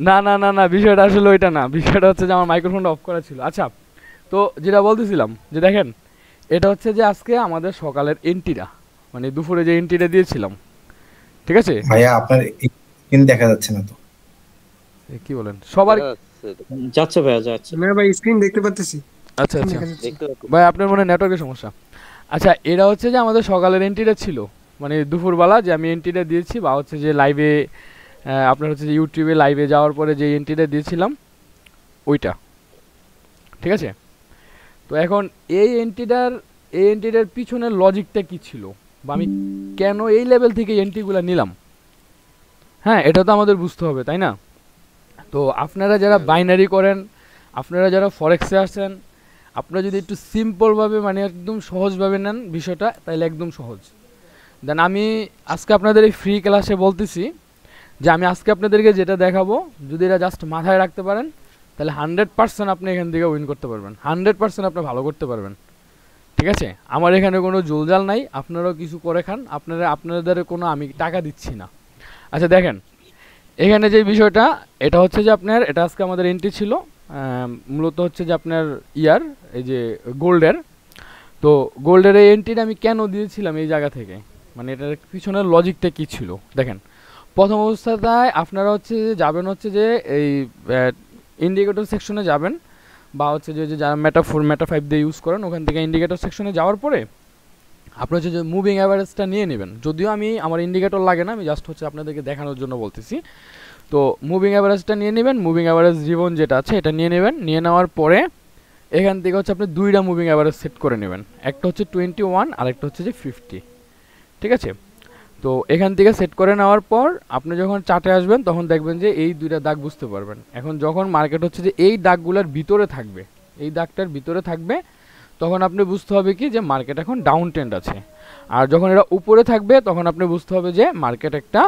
না না না না, বিষয়টা আসলে ওইটা না, বিষয়টা হচ্ছে যে আমার মাইক্রোফোনটা অফ করা ছিল। আচ্ছা, তো যেটা বলতেছিলাম যে দেখেন, এটা হচ্ছে যে আজকে আমাদের সকালের এন্ট্রিটা, মানে দুপুরে যে এন্ট্রিটা দিয়েছিলাম, ঠিক আছে? ভাইয়া আপনার স্ক্রিন দেখা যাচ্ছে না তো। কি বলেন সবার? দেখা যাচ্ছে তো। যাচ্ছে ভাইয়া, যাচ্ছে। না ভাই, স্ক্রিন দেখতে পাচ্তেছি। আচ্ছা স্ক্রিন আচ্ছা, দেখা যাচ্ছে। দেখতে পাচ্ছি। ভাই আপনার মনে হয় নেটওয়ার্কের সমস্যা। আচ্ছা, এটা হচ্ছে যে আমাদের সকালের এন্ট্রিটা ছিল, মানে দুপুরবেলা যে আমি এন্ট্রিটা দিয়েছি, বা হচ্ছে যে লাইভে, আপনার হচ্ছে যে ইউটিউবে লাইভে যাওয়ার পরে যে এন্ট্রিটা দিয়েছিলাম ওইটা, ঠিক আছে? তো এখন এই এন্ট্রিটার পিছনের লজিকটা কি ছিল, বা আমি কেন এই লেভেল থেকে এন্ট্রিগুলো নিলাম, হ্যাঁ এটা তো আমাদের বুঝতে হবে, তাই না? তো আপনারা যারা হ্যাঁ ভাই। বাইনারি করেন, আপনারা যারা ফরেক্সে আসেন, আপনারা যদি একটু সিম্পলভাবে, মানে একদম সহজভাবে নেন বিষয়টা, তাহলে একদম সহজ। দেন আমি আজকে আপনাদের এই ফ্রি ক্লাসে বলতেছি যে আমি আজকে আপনাদেরকে যেটা দেখাবো, যদি এটা জাস্ট মাথায় রাখতে পারেন, তাহলে 100% আপনি এখান থেকে উইন করতে পারবেন, 100% আপনি ভালো করতে পারবেন, ঠিক আছে? আমার এখানে কোনো জোলজাল নাই, আপনারাও কিছু করে খান, আপনাদের কোনো আমি টাকা দিচ্ছি না। আচ্ছা দেখেন, এখানে যে বিষয়টা, এটা হচ্ছে যে আপনার, এটা আজকে আমাদের এন্ট্রি ছিল, মূলত হচ্ছে যে আপনার ইয়ার, এই যে গোল্ডের। তো গোল্ডের এই এন্ট্রিটা আমি কেন দিয়েছিলাম এই জায়গা থেকে, মানে এটার পিছনের লজিকটা কি ছিল দেখেন। প্রথম অবস্থায় আপনারা হচ্ছে যে যাবেন হচ্ছে যে এই ইন্ডিকেটর সেকশনে যাবেন, বা হচ্ছে যে যারা মেটা 5 দিয়ে ইউজ করেন, ওখান থেকে ইন্ডিকেটর সেকশনে যাওয়ার পরে আপনি হচ্ছে যে মুভিং অ্যাভারেজটা নিয়ে নেবেন। যদিও আমার ইন্ডিকেটর লাগে না, আমি জাস্ট হচ্ছে আপনাদেরকে দেখানোর জন্য বলতেছি। তো মুভিং অ্যাভারেজটা নিয়ে নেবেন, মুভিং অ্যাভারেজ জীবন যেটা আছে এটা নিয়ে নেবেন। নিয়ে নেওয়ার পরে এখান থেকে হচ্ছে আপনি দুইটা মুভিং অ্যাভারেজ সেট করে নেবেন, একটা হচ্ছে 21 আর একটা হচ্ছে যে 50, ঠিক আছে? তো এখান থেকে সেট করে নেওয়ার পর আপনি যখন চার্টে আসবেন তখন দেখবেন যে এই দুইটা দাগ বুঝতে পারবেন। এখন যখন মার্কেট হচ্ছে যে এই দাগগুলোর ভিতরে থাকবে, এই দাগটার ভিতরে থাকবে, তখন আপনি বুঝতে হবে কি যে মার্কেট এখন ডাউন ট্রেন্ড আছে। আর যখন এটা উপরে থাকবে তখন আপনি বুঝতে হবে যে মার্কেট একটা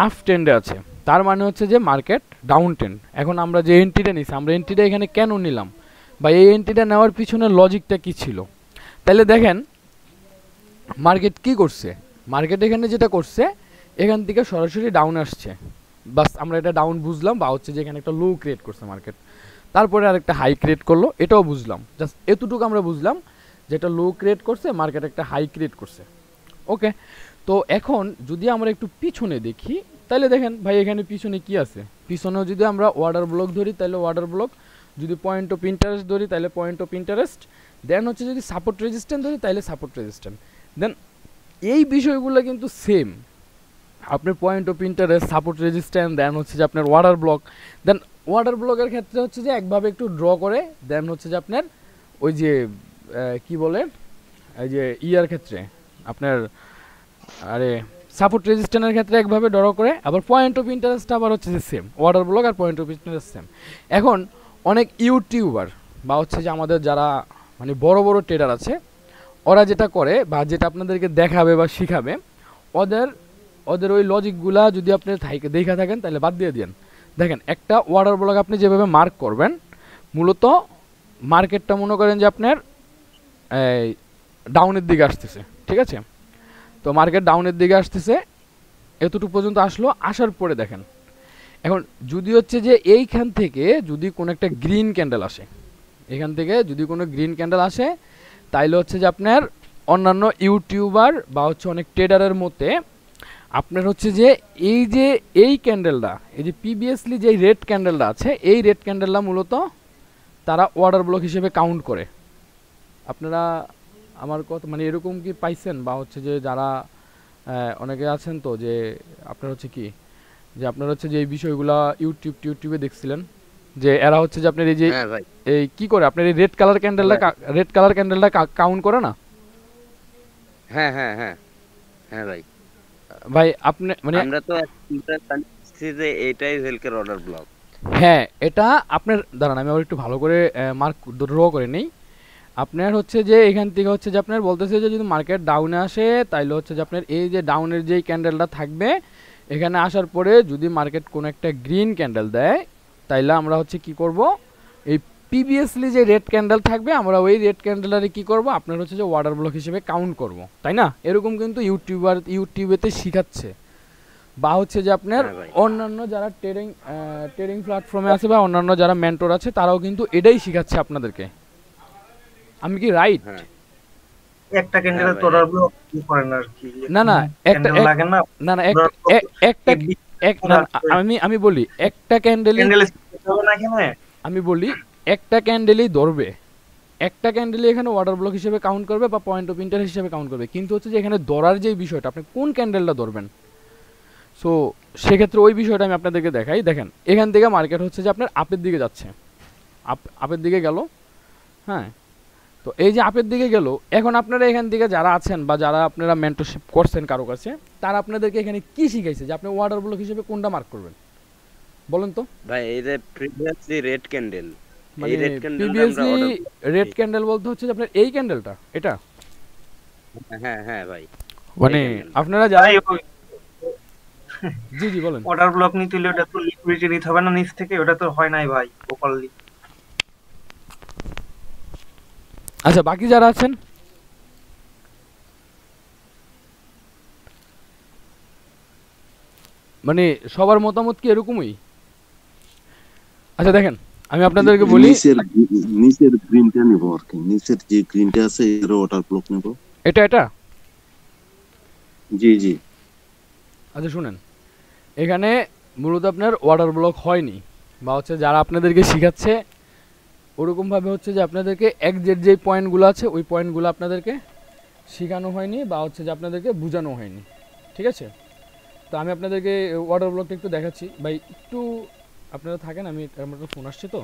আপ ট্রেন্ডে আছে, তার মানে হচ্ছে যে মার্কেট ডাউন ট্রেন্ড। এখন আমরা যে এন্ট্রিটা নিছি, আমরা এন্ট্রিটা এখানে কেন নিলাম, বা এই এন্ট্রিটা নেওয়ার পিছনে লজিকটা কি ছিল, তাহলে দেখেন মার্কেট কি করছে। মার্কেট এখানে যেটা করছে, এখান থেকে সরাসরি ডাউন আসছে, বাস আমরা এটা ডাউন বুঝলাম, বা হচ্ছে যে এখানে একটা লো ক্রিয়েট করছে মার্কেট, তারপরে আরেকটা হাই ক্রিয়েট করলো, এটাও বুঝলাম, জাস্ট এতটুকু আমরা বুঝলাম, যেটা লো ক্রিয়েট করছে, মার্কেট একটা হাই ক্রিয়েট করছে। ওকে, তো এখন যদি আমরা একটু পিছনে দেখি, তাহলে দেখেন ভাই এখানে পিছনে কি আছে। পিছনেও যদি আমরা অর্ডার ব্লক ধরি তাহলে অর্ডার ব্লক, যদি পয়েন্ট অফ ইন্টারেস্ট ধরি তাহলে পয়েন্ট অফ ইন্টারেস্ট, দেন হচ্ছে যদি সাপোর্ট রেজিস্ট্যান্ট ধরি তাহলে সাপোর্ট রেজিস্ট্যান্ট। দেন এই বিষয়গুলো কিন্তু সেম, আপনার point of interest, support resistant, then হচ্ছে যে আপনার ওয়াটার ব্লক। দেন ওয়াটার ব্লকের ক্ষেত্রে হচ্ছে যে একভাবে একটু ড্র করে, দেন হচ্ছে যে আপনার ওই যে কি বলে, এই যে ইয়ার ক্ষেত্রে আপনার, আরে সাপোর্ট রেজিস্ট্যান্টের ক্ষেত্রে একভাবে ড্র করে, আবার পয়েন্ট অফ ইন্টারেস্ট আবার হচ্ছে যে সেম, ওয়াটার ব্লক আর পয়েন্ট অফ ইন্টারেস্ট সেম। এখন অনেক ইউটিউবার, বা হচ্ছে যে আমাদের যারা মানে বড় বড় ট্রেডার আছে, ওরা যেটা করে বা যেটা আপনাদেরকে দেখাবে বা শিখাবে, ওদের ওদের ওই লজিকগুলা যদি আপনি দেখা থাকেন তাহলে বাদ দিয়ে দিন। দেখেন একটা ওয়াটার ব্লক আপনি যেভাবে মার্ক করবেন, মূলত মার্কেটটা মনে করেন যে আপনার এই ডাউনের দিকে আসতেছে, ঠিক আছে? তো মার্কেট ডাউনের দিকে আসতেছে, এতটুকু পর্যন্ত আসলো, আসার পরে দেখেন এখন যদি হচ্ছে যে এইখান থেকে যদি কোনো একটা গ্রিন ক্যান্ডেল আসে, এখান থেকে যদি কোনো গ্রিন ক্যান্ডেল আসে, তাইলে হচ্ছে যে আপনার অন্যান্য ইউটিউবার বা হচ্ছে অনেক ট্রেডারের মতে আপনার হচ্ছে যে এই ক্যান্ডেলটা, এই যে প্রিভিয়াসলি যে রেড ক্যান্ডেলটা আছে, এই রেড ক্যান্ডেলটা মূলত তারা অর্ডার ব্লক হিসেবে কাউন্ট করে। আপনারা আমার কথা মানে এরকম কি পাইছেন, বা হচ্ছে যে যারা অনেকে আছেন তো যে আপনার হচ্ছে কি, যে আপনার হচ্ছে যে এই বিষয়গুলা ইউটিউবে দেখছিলেন, যে এরা হচ্ছে যে আপনার এই যে হ্যাঁ ভাই। এই কি করে আপনার এই রেড কালার ক্যান্ডেলটা কাউন্ট করে না? হ্যাঁ হ্যাঁ হ্যাঁ হ্যাঁ ভাই। ভাই আপনি মানে, আমরা তো একটা জানছি যে এটাই হেলকের অর্ডার ব্লক। হ্যাঁ এটা আপনার, দাঁড়ান আমি আবার একটু ভালো করে মার্ক ড্র করে নেই। আপনার হচ্ছে যে এখান থেকে হচ্ছে যে আপনার বলতেছে যে যদি মার্কেট ডাউনে আসে, তাইলে হচ্ছে যে আপনার এই যে ডাউনের যেই ক্যান্ডেলটা থাকবে, এখানে আসার পরে যদি মার্কেট কোনো একটা গ্রিন ক্যান্ডেল দেয়, তাইলে আমরা হচ্ছে কি করব, এই প্রিভিয়াসলি যে রেড ক্যান্ডেল থাকবে আমরা ওই রেড ক্যান্ডেলারে কি করব, আপনার হচ্ছে যে ওয়াটার ব্লক হিসেবে কাউন্ট করব, তাই না? এরকম কিন্তু ইউটিউবেতে শিখাচ্ছে। বা হচ্ছে যে আপনার হ্যাঁ ভাই। অন্যান্য যারা ট্রেডিং প্ল্যাটফর্মে আছে বা অন্যান্য যারা মেন্টর আছে তারাও কিন্তু এটাই শিখাচ্ছে আপনাদেরকে। আমি কি রাইট? হ্যাঁ একটা ক্যান্ডেলে ভাই, তো অর্ডার right. ব্লক কি করেন আর কি, না না একটা ক্যান্ডেল লাগে না না না order block একটা FB না না, আমি বলি একটা ক্যান্ডেলই ক্যান্ডেলে হবে না এখানে। আমি বলি একটা ক্যান্ডেলই ধরবে, একটা ক্যান্ডেলই এখানে ওয়াটার ব্লক হিসেবে কাউন্ট করবে বা পয়েন্ট অফ ইন্টারেস্ট হিসেবে কাউন্ট করবে, কিন্তু হচ্ছে যে এখানে ধরার যে বিষয়টা আপনি কোন ক্যান্ডেলটা ধরবেন, সো সেক্ষেত্রে ওই বিষয়টা আমি আপনাদেরকে দেখাই। দেখেন এখান থেকে মার্কেট হচ্ছে যে আপনার আপের দিকে যাচ্ছে, আপের দিকে গেল। হ্যাঁ, তো এই যে আপের দিকে গেল, এখন আপনারা এখান থেকে যারা আছেন বা যারা আপনারা মেন্টরশিপ করছেন কারো কাছে, তারা আপনাদেরকে এখানে কি শিখাইছে যে আপনি ওয়াটার ব্লক হিসেবে কোনটা মার্ক করবেন বলেন তো? ভাই এই যে প্রিভিয়াসলি রেড ক্যান্ডেল, মানে এই রেড ক্যান্ডেল আমরা প্রিভিয়াসলি অর্ডার রেড ক্যান্ডেল বলতে হচ্ছে যে আপনার এই ক্যান্ডেলটা, এটা হ্যাঁ হ্যাঁ ভাই, মানে এই candle। আপনারা যারা ভাই জি জি বলেন। অর্ডার ব্লক নিতে হলে ওটা তো লিকুইডিটি নিতে হবে না নিচ থেকে, ওটা তো হয় নাই ভাই প্রপারলি। আচ্ছা বাকি যারা আছেন, মানে সবার মতামত কি এরকমই? আচ্ছা দেখেন আমি আপনাদেরকে বলি, নিচের গ্রিনটা নেব আর কি, নিচের যে গ্রিনটা আছে এর ওয়াটার ব্লক নেব। এটা জি জি। আচ্ছা শুনেন, এখানে মূলত আপনার ওয়াটার ব্লক হয়নি, বা হচ্ছে যারা আপনাদেরকে শিখাচ্ছে ওরকমভাবে হচ্ছে যে আপনাদেরকে একজ্যাক্ট যেই পয়েন্টগুলো আছে ওই পয়েন্টগুলো আপনাদেরকে শেখানো হয়নি বা হচ্ছে যে আপনাদেরকে বোঝানো হয়নি, ঠিক আছে? তো আমি আপনাদেরকে ওয়াটার ব্লকটা একটু দেখাচ্ছি ভাই, একটু আপনারা থাকেন, আমি আমার একটা ফোন আসছে তো।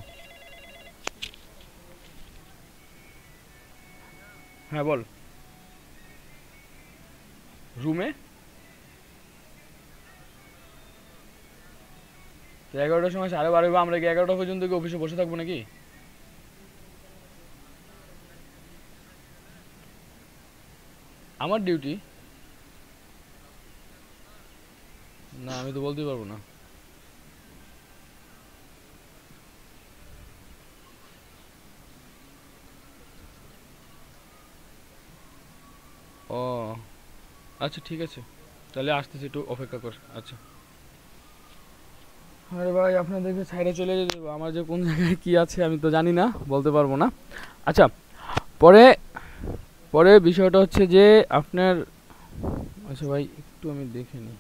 হ্যাঁ বল। রুমে 11টার সময় 12:30 আমরা কি 11টা পর্যন্ত কি অফিসে বসে থাকবো নাকি? আমার ডিউটি না, আমি তো বলতে পারবো না। ও আচ্ছা ঠিক আছে, তাহলে আসতেছি, একটু অপেক্ষা কর। আচ্ছা আরে ভাই আপনাদেরকে সাইডে চলে যেতে দেবো, আমার যে কোন জায়গায় কি আছে আমি তো জানি না, বলতে পারবো না। আচ্ছা পরে পরে বিষয়টা হচ্ছে যে আপনার, আচ্ছা ভাই একটু আমি দেখে নিই।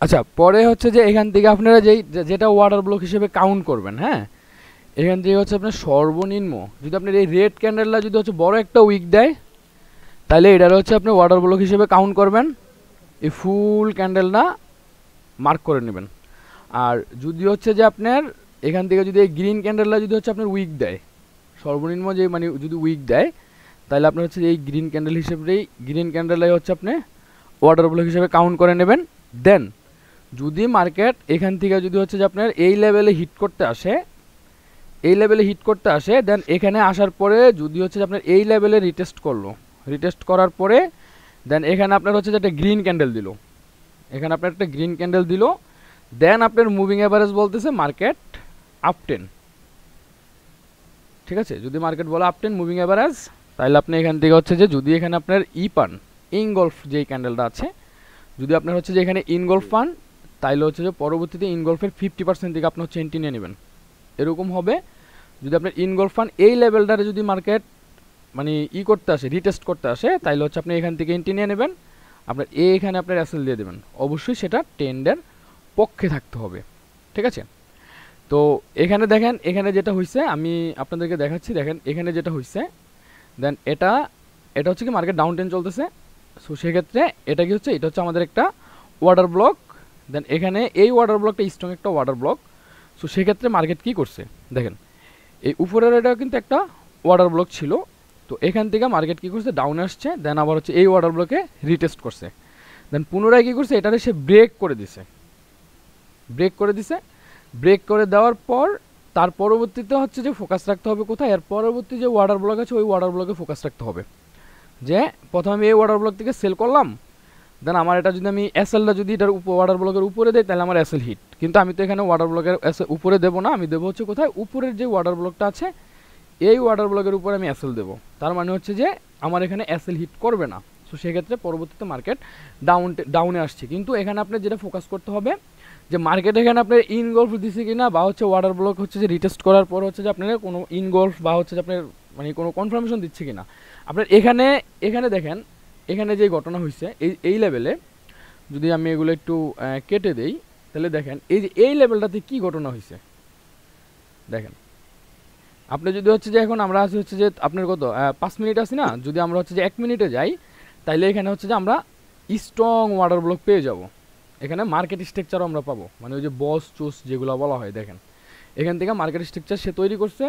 আচ্ছা পরে হচ্ছে যে এখান থেকে আপনারা যেটা ওয়াটার ব্লক হিসেবে কাউন্ট করবেন, হ্যাঁ এখান থেকে হচ্ছে আপনার সর্বনিম্ন যদি আপনার এই রেড ক্যান্ডেলটা যদি হচ্ছে বড় একটা উইক দেয়, তাহলে এটার হচ্ছে আপনি ওয়াটার ব্লক হিসেবে কাউন্ট করবেন, এই ফুল ক্যান্ডেলটা মার্ক করে নেবেন। আর যদি হচ্ছে যে আপনার এখান থেকে যদি এই গ্রিন ক্যান্ডেলটা যদি হচ্ছে আপনার উইক দেয়, সর্বনিম্ন যে মানে যদি উইক দেয়, তাহলে আপনার হচ্ছে এই গ্রিন ক্যান্ডেল হিসেবেই গ্রিন ক্যান্ডেলটাই হচ্ছে আপনি ওয়াটার ব্লক হিসেবে কাউন্ট করে নেবেন। দেন যদি মার্কেট এখান থেকে যদি হচ্ছে যে আপনার এই লেভেলে হিট করতে আসে, দেন এখানে আসার পরে যদি হচ্ছে যে আপনার এই লেভেলে রিটেস্ট করার পরে দেন এখানে আপনার হচ্ছে যে একটা গ্রিন ক্যান্ডেল দিল, দেন আপনার মুভিং অ্যাভারেজ বলতেছে মার্কেট আপ 10, ঠিক আছে? যদি মার্কেট বলে আপ 10 মুভিং অ্যাভারেজ, তাহলে আপনি এখান থেকে হচ্ছে যে যদি এখানে আপনার পান ইনগলফ যেই ক্যান্ডেলটা আছে, যদি আপনার হচ্ছে যে এখানে ইনগলফ পান, তাইলে হচ্ছে যে পরবর্তীতে ইনগলফের 50% থেকে আপনি হচ্ছে এন্ট্রি নিয়ে নেবেন, এরকম হবে। যদি আপনার ইনগলফ পান এই লেভেলটারে যদি মার্কেট মানে করতে আসে, রিটেস্ট করতে আসে, তাইলে হচ্ছে আপনি এখান থেকে এন্ট্রি নিয়ে নেবেন, আপনার এখানে আপনার অ্যাসেল দিয়ে দেবেন, অবশ্যই সেটা ট্রেন্ডের পক্ষে থাকতে হবে, ঠিক আছে? তো এখানে দেখেন, এখানে যেটা হয়েছে আমি আপনাদেরকে দেখাচ্ছি, দেখেন এখানে যেটা হয়েছে, দেন এটা হচ্ছে কি মার্কেট ডাউন ট্রেন্ড চলতেছে, সো সেক্ষেত্রে এটা কি হচ্ছে, এটা হচ্ছে আমাদের একটা ওয়াটার ব্লক। দেন এখানে এই ওয়াটার ব্লকটা স্ট্রং একটা ওয়াটার ব্লক, সো সেক্ষেত্রে মার্কেট কি করছে দেখেন, এই উপরের এটা কিন্তু একটা ওয়াটার ব্লক ছিল, তো এখান থেকে মার্কেট কি করছে, ডাউন আসছে, দেন আবার হচ্ছে এই ওয়াটার ব্লকে রিটেস্ট করছে, দেন পুনরায় কি করছে, এটারে সে ব্রেক করে দেওয়ার পর তার পরবর্তীতে হচ্ছে যে ফোকাস রাখতে হবে কোথায়, এর পরবর্তী যে ওয়াটার ব্লক আছে ওই ওয়াটার ব্লকে ফোকাস রাখতে হবে, যে প্রথমে আমি এই ওয়াটার ব্লক থেকে সেল করলাম, দেন আমার এটা যদি আমি এসএলটা যদি এটার ওয়াটার ব্লকের উপরে দেই তাহলে আমার এসএল হিট, কিন্তু আমি তো এখানে ওয়াটার ব্লকের উপরে দেবো না, আমি দেবো হচ্ছে কোথায়, উপরের যে ওয়াটার ব্লকটা আছে এই ওয়াটার ব্লকের উপরে আমি এসএল দেবো। তার মানে হচ্ছে যে আমার এখানে এসএল হিট করবে না। সো সেক্ষেত্রে পরবর্তীতে মার্কেট ডাউনে আসছে। কিন্তু এখানে আপনার যেটা ফোকাস করতে হবে যে মার্কেট এখানে আপনার ইনগলফ দিচ্ছে কিনা, বা হচ্ছে ওয়াটার ব্লক হচ্ছে যে রিটেস্ট করার পর হচ্ছে যে আপনার কোনো ইনগলফ বা হচ্ছে যে আপনার মানে কোনো কনফার্মেশন দিচ্ছে কিনা। আপনার এখানে দেখেন এখানে যে ঘটনা হয়েছে এই লেভেলে, যদি আমি এগুলো একটু কেটে দেই তাহলে দেখেন এই যে এই লেভেলটাতে কি ঘটনা হয়েছে দেখেন। আপনি যদি হচ্ছে যে এখন আমরা আছি হচ্ছে যে আপনার কত 5 মিনিট আছি না, যদি আমরা হচ্ছে যে 1 মিনিটে যাই তাইলে এখানে হচ্ছে যে আমরা স্ট্রং ওয়াটার ব্লক পেয়ে যাব। এখানে মার্কেট স্ট্রাকচারও আমরা পাবো, মানে ওই যে বস চুস যেগুলো বলা হয়, দেখেন এখান থেকে মার্কেট স্ট্রাকচার সে তৈরি করছে,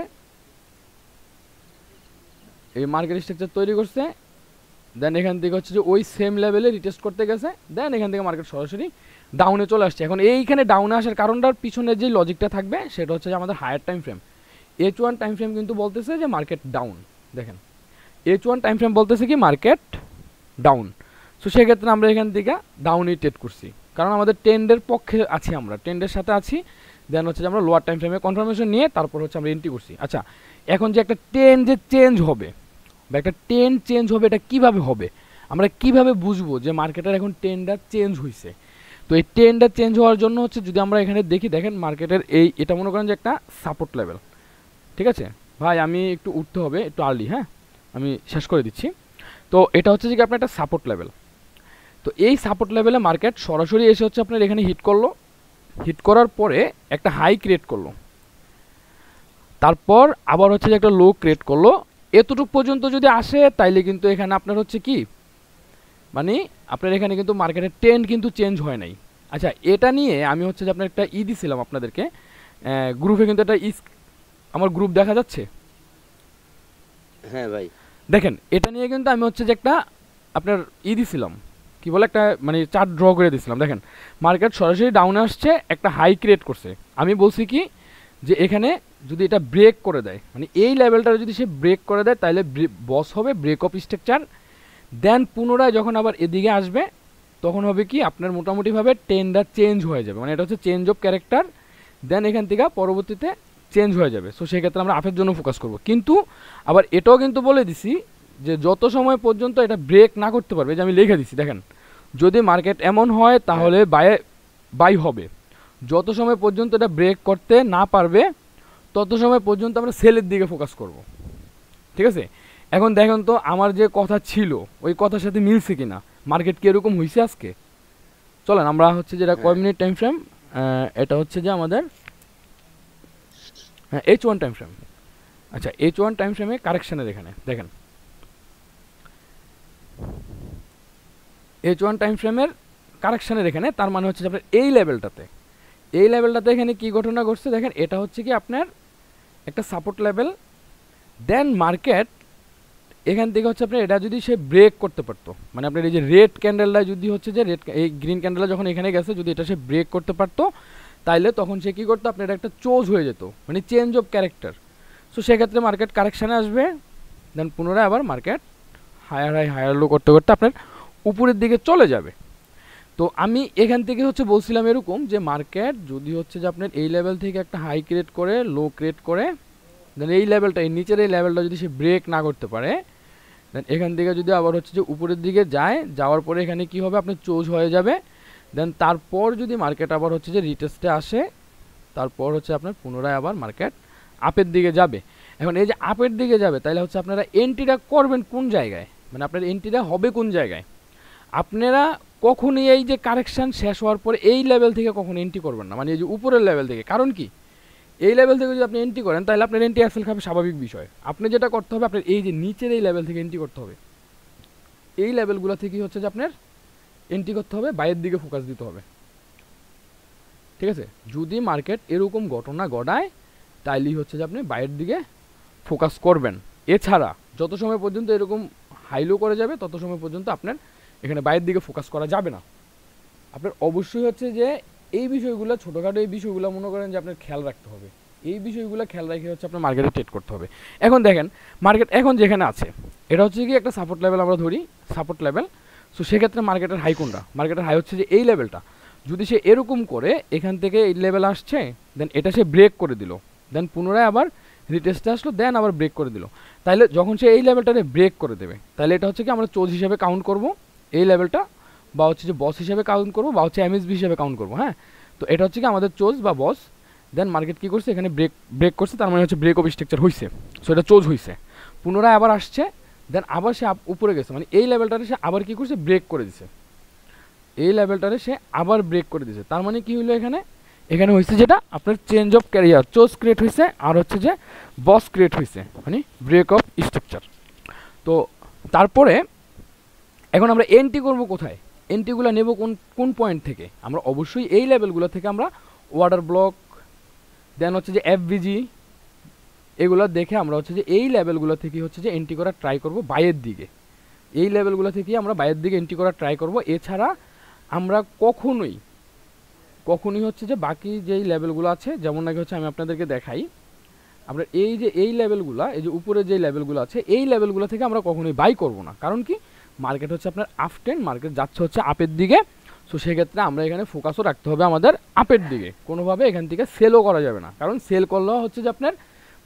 এই মার্কেট স্ট্রাকচার তৈরি করছে। দেন এখান থেকে হচ্ছে যে ওই সেম লেভেলে রিটেস্ট করতে গেছে, দেন এখান থেকে মার্কেট সরাসরি ডাউনে চলে আসছে। এখন এইখানে ডাউনে আসার কারণটার পিছনে যে লজিকটা থাকবে সেটা হচ্ছে যে আমাদের higher time frame H1 time frame কিন্তু বলতেছে যে মার্কেট ডাউন। দেখেন H1 টাইম ফ্রেম বলতেছে কি মার্কেট ডাউন। সো সেক্ষেত্রে আমরা এখান থেকে ডাউনই ট্রেড করছি, কারণ আমাদের ট্রেন্ডের পক্ষে আছি, আমরা ট্রেন্ডের সাথে আছি। দেন হচ্ছে যে আমরা লোয়ার টাইম ফ্রেমে কনফার্মেশন নিয়ে তারপর হচ্ছে আমরা এন্ট্রি করছি। আচ্ছা, এখন যে একটা ট্রেন্ড যে চেঞ্জ হবে বা একটা ট্রেন্ড চেঞ্জ হবে, এটা কিভাবে হবে, আমরা কিভাবে বুঝবো যে মার্কেটের এখন ট্রেন্ডটা চেঞ্জ হয়েছে। তো এই ট্রেন্ডটা চেঞ্জ হওয়ার জন্য হচ্ছে যদি আমরা এখানে দেখি, দেখেন মার্কেটের এটা মনে করেন যে একটা সাপোর্ট লেভেল, ঠিক আছে ভাই, আমি একটু উঠতে হবে একটু আর্লি, হ্যাঁ আমি শেষ করে দিচ্ছি। তো এটা হচ্ছে যে কি আপনার একটা সাপোর্ট লেভেল। তো এই সাপোর্ট লেভেলে মার্কেট সরাসরি এসে হচ্ছে আপনার এখানে হিট করলো, হিট করার পরে একটা হাই ক্রিয়েট করলো, তারপর আবার হচ্ছে যে একটা লো ক্রিয়েট করলো। এতটুকু পর্যন্ত যদি আসে তাইলে কিন্তু এখানে আপনার হচ্ছে কি মানে আপনার এখানে কিন্তু মার্কেটের ট্রেন্ড কিন্তু চেঞ্জ হয় নাই। আচ্ছা, এটা নিয়ে আমি হচ্ছে যে আপনার একটা দিছিলাম আপনাদেরকে গ্রুপে, কিন্তু এটা আমার গ্রুপ দেখা যাচ্ছে, হ্যাঁ ভাই দেখেন এটা নিয়ে কিন্তু আমি হচ্ছে যে একটা আপনার দিছিলাম, কি বলে একটা মানে চার্ট ড্র করে দিয়েছিলাম। দেখেন মার্কেট সরাসরি ডাউনে আসছে, একটা হাই ক্রিয়েট করছে। আমি বলছি কি যে এখানে যদি এটা ব্রেক করে দেয়, মানে এই লেভেলটা যদি সে ব্রেক করে দেয় তাহলে বস হবে ব্রেক অফ স্ট্রাকচার। দেন পুনরায় যখন আবার এদিকে আসবে তখন হবে কি আপনার মোটামুটিভাবে ট্রেন্ডটা চেঞ্জ হয়ে যাবে, মানে এটা হচ্ছে চেঞ্জ অফ ক্যারেক্টার। দেন এখান থেকে পরবর্তীতে চেঞ্জ হয়ে যাবে। সো সেক্ষেত্রে আমরা আপের জন্য ফোকাস করব। কিন্তু আবার এটাও কিন্তু বলে দিছি যে যত সময় পর্যন্ত এটা ব্রেক না করতে পারবে, যে আমি লিখে দিছি দেখেন, যদি মার্কেট এমন হয় তাহলে বাই হবে, যত সময় পর্যন্ত এটা ব্রেক করতে না পারবে তত সময় পর্যন্ত আমরা সেলের দিকে ফোকাস করব, ঠিক আছে। এখন দেখেন তো আমার যে কথা ছিল ওই কথার সাথে মিলছে কিনা, মার্কেট কি এরকম হয়েছে আজকে। চলেন আমরা হচ্ছে যেটা কয় মিনিট টাইম ফ্রেম, এটা হচ্ছে যে আমাদের H1 টাইম ফ্রেম। আচ্ছা, H1 টাইম ফ্রেমে কারেকশানের এখানে দেখেন H1 টাইম ফ্রেমের কারেকশানের এখানে, তার মানে হচ্ছে যে আপনার এই লেভেলটাতে এখানে কি ঘটনা ঘটছে দেখেন, এটা হচ্ছে কি আপনার একটা সাপোর্ট লেভেল। দেন মার্কেট এখান থেকে হচ্ছে আপনার এটা যদি সে ব্রেক করতে পারতো, মানে আপনার এই যে রেড ক্যান্ডেলটা যদি হচ্ছে যে এই গ্রিন ক্যান্ডেলটা যখন এখানে গেছে, যদি এটা সে ব্রেক করতে পারতো তাইলে তখন সে কী করতো, আপনার একটা চোজ হয়ে যেত, মানে চেঞ্জ অফ ক্যারেক্টার। সো সেক্ষেত্রে মার্কেট কারেকশানে আসবে, দেন পুনরায় আবার মার্কেট হায়ার লো করতে করতে আপনার উপরের দিকে চলে যাবে। তো আমি এখান থেকে হচ্ছে বলছিলাম এরকম যে মার্কেট যদি হচ্ছে যে আপনার এই লেভেল থেকে একটা হাই ক্রিয়েট করে লো ক্রিয়েট করে, দেন এই লেভেলটা এই নিচের এই লেভেলটা যদি সে ব্রেক না করতে পারে, দেন এখান থেকে যদি আবার হচ্ছে যে উপরের দিকে যায়, যাওয়ার পরে এখানে কি হবে আপনার চোজ হয়ে যাবে। দেন তারপর যদি মার্কেট আবার হচ্ছে যে রিটেস্টে আসে, তারপর হচ্ছে আপনার পুনরায় আবার মার্কেট আপের দিকে যাবে। এখন এই যে আপের দিকে যাবে তাহলে হচ্ছে আপনারা এন্ট্রিটা করবেন কোন জায়গায়, মানে আপনার এন্ট্রিটা হবে কোন জায়গায়। আপনারা কখনই এই যে কারেকশান শেষ হওয়ার পরে এই লেভেল থেকে কখনো এন্ট্রি করবেন না, মানে এই যে উপরের লেভেল থেকে। কারণ কি, এই লেভেল থেকে যদি আপনি এন্ট্রি করেন তাহলে আপনার এন্ট্রি অ্যাক্সেল খাবে, স্বাভাবিক বিষয়। আপনি যেটা করতে হবে আপনার এই যে নিচের এই লেভেল থেকে এন্ট্রি করতে হবে, এই লেভেলগুলো থেকেই হচ্ছে যে আপনার এন্ট্রি করতে হবে, বাইরের দিকে ফোকাস দিতে হবে, ঠিক আছে। যদি মার্কেট এরকম ঘটনা ঘটায় তাইলেই হচ্ছে যে আপনি বাইরের দিকে ফোকাস করবেন। এছাড়া যত সময় পর্যন্ত এরকম হাইলো করে যাবে তত সময় পর্যন্ত আপনার এখানে বাইরের দিকে ফোকাস করা যাবে না। আপনার অবশ্যই হচ্ছে যে এই বিষয়গুলো ছোটোখাটো এই বিষয়গুলো মনে করেন যে আপনার খেয়াল রাখতে হবে, এই বিষয়গুলো খেয়াল রেখে হচ্ছে আপনার মার্কেটে ট্রেড করতে হবে। এখন দেখেন মার্কেট এখন যেখানে আছে এটা হচ্ছে কি একটা সাপোর্ট লেভেল, আমরা ধরি সাপোর্ট লেভেল। সো সেক্ষেত্রে মার্কেটের হাই কোনটা? মার্কেটের হাই হচ্ছে যে এই লেভেলটা। যদি সে এরকম করে এখান থেকে এই লেভেল আসছে, দেন এটা সে ব্রেক করে দিল, দেন পুনরায় আবার রিটেস্টে আসলো, দেন আবার ব্রেক করে দিল, তাহলে যখন সে এই লেভেলটাতে ব্রেক করে দেবে, তাহলে এটা হচ্ছে কি আমরা চোজ হিসাবে কাউন্ট করব এই লেভেলটা, বা হচ্ছে যে বস হিসাবে কাউন্ট করব, বা হচ্ছে এমএসবি হিসাবে কাউন্ট করব। হ্যাঁ, তো এটা হচ্ছে কি আমাদের চোজ বা বস। দেন মার্কেট কী করছে, এখানে ব্রেক করছে, তার মানে হচ্ছে ব্রেক অফ স্ট্রাকচার হয়েছে, সো এটা চোজ হয়েছে, পুনরায় আবার আসছে, দেন আবার সে উপরে গেছে, মানে এই লেভেলটাতে সে আবার কী করছে, ব্রেক করে দিছে, এই লেভেলটাতে সে আবার ব্রেক করে দিছে। তার মানে কি হইলো, এখানে হয়েছে যেটা আপনার change of career, choose create হয়েছে, আর হচ্ছে যে বস ক্রিয়েট হয়েছে, মানে ব্রেক অফ স্ট্রাকচার। তো তারপরে এখন আমরা এন্ট্রি করব কোথায়, এন্ট্রিগুলো নেব কোন পয়েন্ট থেকে? আমরা অবশ্যই এই লেভেলগুলো থেকে আমরা ওয়াটার ব্লক, দেন হচ্ছে যে এফভিজি, এগুলো দেখে আমরা হচ্ছে যে এই লেভেলগুলো থেকে হচ্ছে যে এন্ট্রি করার ট্রাই করব বাইয়ের দিকে, এই লেভেলগুলো থেকে আমরা বাইরের দিকে এন্ট্রি করার ট্রাই করব। এছাড়া আমরা কখনোই হচ্ছে যে বাকি যেই লেভেলগুলো আছে, যেমন নাকি হচ্ছে আমি আপনাদেরকে দেখাই, আমরা এই যে এই লেভেলগুলো, এই যে উপরে যে লেভেলগুলো আছে, এই লেভেলগুলো থেকে আমরা কখনোই বাই করব না। কারণ কি, মার্কেট হচ্ছে আপনার আপ ট্রেন্ড, মার্কেট যাচ্ছে হচ্ছে আপের দিকে। সো সেক্ষেত্রে আমরা এখানে ফোকাসও রাখতে হবে আমাদের আপের দিকে, কোনোভাবে এখান থেকে সেলও করা যাবে না। কারণ সেল করলেও হচ্ছে যে আপনার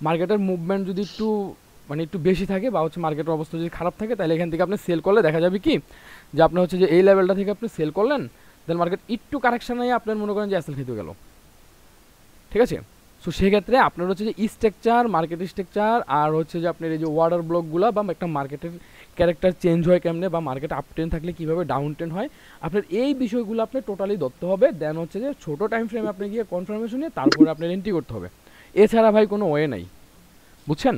মার্কেটের মুভমেন্ট যদি একটু বেশি থাকে, বা হচ্ছে মার্কেটের অবস্থা যদি খারাপ থাকে, তাহলে এখান থেকে আপনি সেল করলে দেখা যাবে কি যে আপনার হচ্ছে যে এই লেভেলটা থেকে আপনি সেল করলেন, দেন মার্কেট একটু কারেকশন নিয়ে আপনার মনে করেন যে অ্যাসেল খেতে গেল, ঠিক আছে। সো সেক্ষেত্রে আপনার হচ্ছে যে স্ট্রাকচার, মার্কেট স্ট্রাকচার, আর হচ্ছে যে আপনার এই যে ওয়াটার ব্লকগুলো, বা একটা মার্কেটের ক্যারেক্টার চেঞ্জ হয় কেমনে, বা মার্কেট আপ ট্রেন্ড থাকলে কীভাবে ডাউন ট্রেন্ড হয়, আপনার এই বিষয়গুলো আপনার টোটালি ধরতে হবে। দেন হচ্ছে যে ছোটো টাইম ফ্রেমে আপনি গিয়ে কনফার্মেশন নিয়ে তারপরে আপনার এন্ট্রি করতে হবে। এছাড়া ভাই কোনো ওয়ে নাই, বুঝছেন?